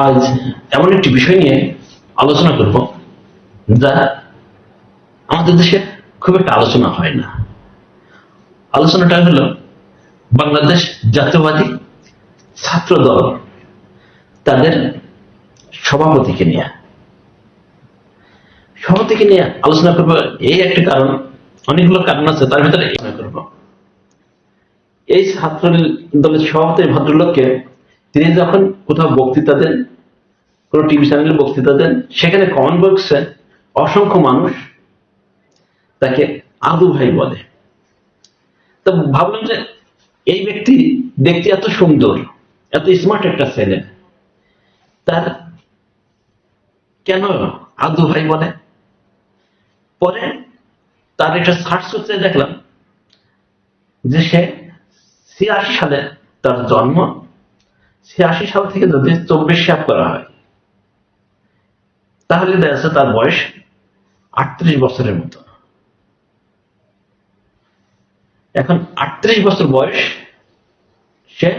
আজ এমন একটি বিষয় নিয়ে আলোচনা করব যা আমাদের দেশে খুব একটা আলোচনা হয় না। আলোচনাটা হলো বাংলাদেশ জাতীয়বাদী ছাত্র দল তাদের সভাপতিকে নিয়ে আলোচনা করবো। এই একটা কারণ, অনেকগুলো কারণ আছে, তার ভিতরে করব এই ছাত্র দলের সভাপতি ভদ্রলোককে তিনি যখন কোথাও বক্তৃতা দেন, কোন টিভি চ্যানেলে বক্তৃতা দেন, সেখানে কমেন্ট বক্সে অসংখ্য মানুষ তাকে আদু ভাই বলে। তো ভাবলাম যে এই ব্যক্তি দেখতে এত সুন্দর, এত স্মার্ট একটা ছেলে, তার কেন আদু ভাই বলে? পরে তার একটা সার্চ করতে দেখলাম যে সে 86 সালে তার জন্ম। 86 সাল থেকে যদি 24 হিসাব করা হয় তাহলে দেখা যাচ্ছে তার বয়স 38 বছরের মতো। এখন 38 বছর বয়স, সে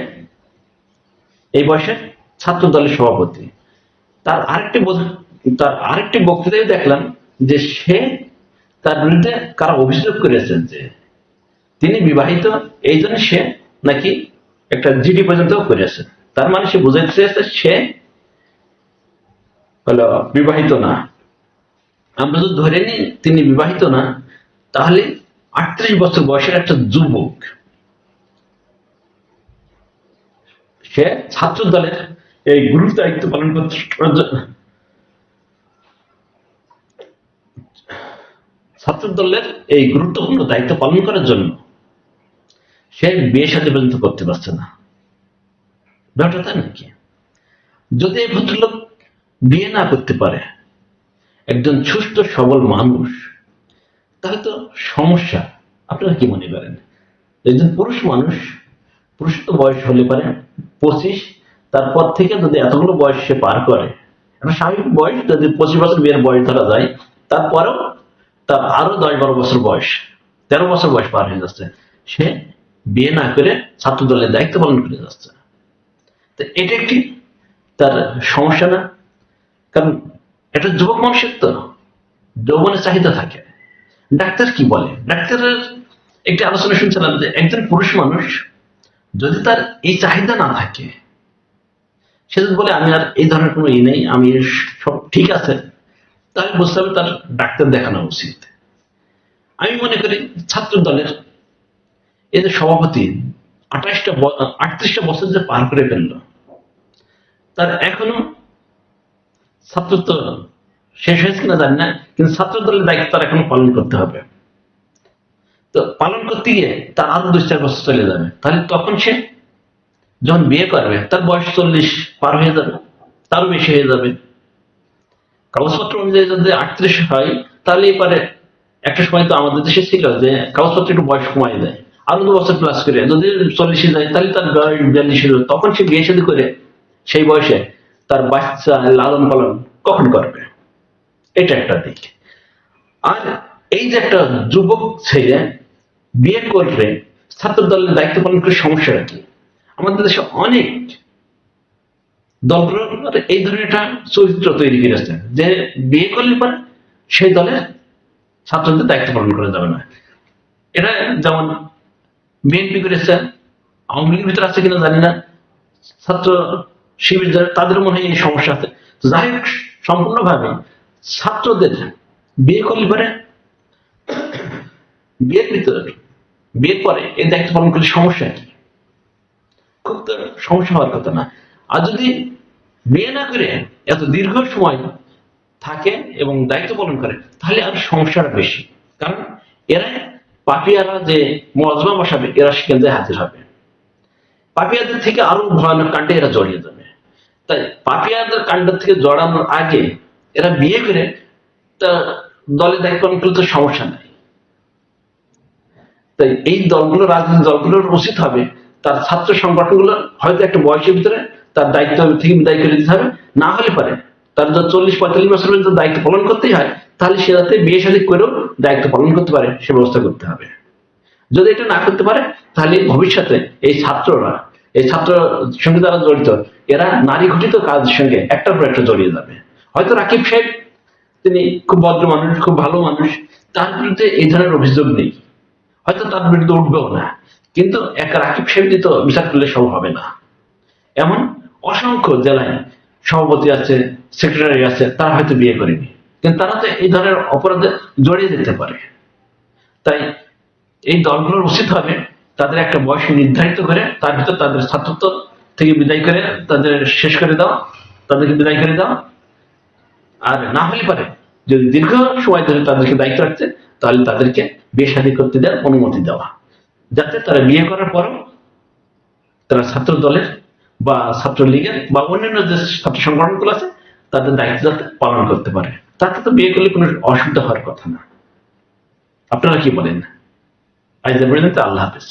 এই বয়সে ছাত্র দলের সভাপতি। তার আরেকটি বক্তৃতায় দেখলাম যে সে তার বিরুদ্ধে কারা অভিযোগ করেছেন যে তিনি বিবাহিত, এই জন্য সে নাকি একটা জিডি পর্যন্ত করেছে। তার মানে সে বুঝাইতে চেয়েছে সে হলো বিবাহিত না। আমরা যদি ধরে নিই তিনি বিবাহিত না, তাহলে 38 বছর বয়সের একটা যুবক সে ছাত্র দলের এই গুরুত্ব দায়িত্ব পালন করতে, ছাত্র দলের এই গুরুত্বপূর্ণ দায়িত্ব পালন করার জন্য সে বিয়ে শাদী পর্যন্ত করতে পারছে না। ব্যাপারটা তাই নাকি? যদি এই ভদ্রলোক বিয়ে না করতে পারে, একজন সুস্থ সবল মানুষ, তাহলে তো সমস্যা। আপনারা কি মনে করেন? একজন পুরুষ মানুষ, পুরুষ তো বয়স হলে পারে 25, তারপর থেকে যদি এতগুলো বয়স সে পার করে, একটা স্বাভাবিক বয়স যদি 25 বছর বিয়ের বয়স ধরা যায়, তারপরেও তার আরো 10-12 বছর বয়স, 13 বছর বয়স পার হয়ে যাচ্ছে, সে বিয়ে না করে ছাত্র দলের দায়িত্ব পালন করে যাচ্ছে। তো এটা একটি তার সমস্যা না? কারণ এটা যুবক মানুষের তো যৌবনের চাহিদা থাকে। ডাক্তার কি বলে? ডাক্তারের একটি আলোচনা শুনছিলাম যে একজন পুরুষ মানুষ যদি তার এই চাহিদা না থাকে, সে যদি বলে আমি আর এই ধরনের কোনো নেই, আমি সব ঠিক আছে, তাহলে বুঝতে হবে তার ডাক্তার দেখানো উচিত। আমি মনে করি ছাত্র দলের এই যে সভাপতি 38টা বছর যে পার করে ফেললো, তার এখনো ছাত্রত্ব শেষ হয়েছে কিনা জানি না, কিন্তু ছাত্র দলের দায়িত্ব তার এখনো পালন করতে হবে। তো পালন করতে গিয়ে তার আরো 2-4 বছর চলে যাবে, তাহলে তখন সে যখন বিয়ে করবে তার বয়স 40 পার হয়ে যাবে, তারও বেশি হয়ে যাবে। কাগজপত্র অনুযায়ী যদি 38 হয়, তাহলে এবারে একটা সময় তো আমাদের দেশে ছিল যে কাগজপত্র একটু বয়স কমাই দেয়, আরো 2 বছর প্লাস করে যদি 40 যায়, তাহলে তার 42 হলো, তখন সে বিয়ে শাদী করে সেই বয়সে তার বাচ্চা লালন পালন কখন করবে? এটা একটা দিক। আর এই যে একটা যুবক ছেলে বিয়ে করবে, ছাত্র দলের দায়িত্ব পালন করে সমস্যাটা কি? আমাদের দেশে অনেক দলগুলো এই ধরনের একটা চরিত্র তৈরি করেছে যে বিয়ে করলে পরে সেই দলের ছাত্রদের দায়িত্ব পালন করা যাবে না। এটা যেমন বিএনপি করেছে, আওয়ামী লীগের ভিতরে আছে কিনা জানি না, ছাত্র শিবির তাদের মনে হয় এই সমস্যা আছে। যাই হোক, সম্পূর্ণভাবে ছাত্রদের বিয়ে করলে পরে বিয়ের পরে এই দায়িত্ব পালন করলে সমস্যা কি? খুব তো সমস্যা হওয়ার কথা না। আর যদি বিয়ে না করে এত দীর্ঘ সময় থাকে এবং দায়িত্ব পালন করে, তাহলে আর সমস্যাটা বেশি। কারণ এরা পাপিয়ারা যে মজমা বসাবে, এরা সেখানে হাজির হবে। পাপিয়াদের থেকে আরো ভয়ানক কাণ্ডে এরা জড়িয়ে যাবে। তাই পাপিয়াদের কাণ্ডের থেকে জড়ানোর আগে এরা বিয়ে করে তা দলের দায়িত্ব পালন করলে তো সমস্যা নাই। তাই এই দলগুলো, রাজনৈতিক দলগুলোর উচিত হবে তার ছাত্র সংগঠনগুলো হয়তো একটা বয়সের ভিতরে তার দায়িত্ব থেকে বিদায় করে দিতে হবে। না হলে পারে তার যদি 40-45 বছর পর্যন্ত দায়িত্ব পালন করতেই হয়, তাহলে সে যাতে বিয়ে শাদী করেও দায়িত্ব পালন করতে পারে সে ব্যবস্থা করতে হবে। যদি এটা না করতে পারে, তাহলে ভবিষ্যতে এই ছাত্ররা এই ছাত্র সঙ্গে যারা জড়িত এরা নারী ঘটিত কাজের সঙ্গে একটার পর একটা জড়িয়ে যাবে। হয়তো রাকিব সাহেব তিনি খুব ভদ্র মানুষ, খুব ভালো মানুষ, তার বিরুদ্ধে এই ধরনের অভিযোগ নেই, হয়তো তার বিরুদ্ধে উঠবেও না, কিন্তু এক রাকিব সাহেব তো বিচার করলে সব হবে না। এমন অসংখ্য জেলায় সভাপতি আছে, সেক্রেটারি আছে, তারা হয়তো বিয়ে করেনি, কিন্তু তারা তো এই ধরনের অপরাধে জড়িয়ে যেতে পারে। তাই এই দলগুলোর উচিত হবে তাদের একটা বয়স নির্ধারিত করে তার ভিতর তাদের ছাত্রত্ব থেকে বিদায় করে তাদের শেষ করে দাও, তাদেরকে বিদায় করে দাও। আর না হলে পারে যদি দীর্ঘ সময় ধরে তাদেরকে দায়িত্ব রাখতে, তাহলে তাদেরকে বিয়ে শাদী করতে দেওয়ার অনুমতি দেওয়া, যাতে তারা বিয়ে করার পরও তারা ছাত্র দলের বা ছাত্রলীগের বা অন্যান্য যে ছাত্র সংগঠনগুলো আছে তাদের দায়িত্ব যাতে পালন করতে পারে। তাতে তো বিয়ে করলে কোনো অসুবিধা হওয়ার কথা না। আপনারা কি বলেন? আজ পর্যন্ত আল্লাহ হাফেজ।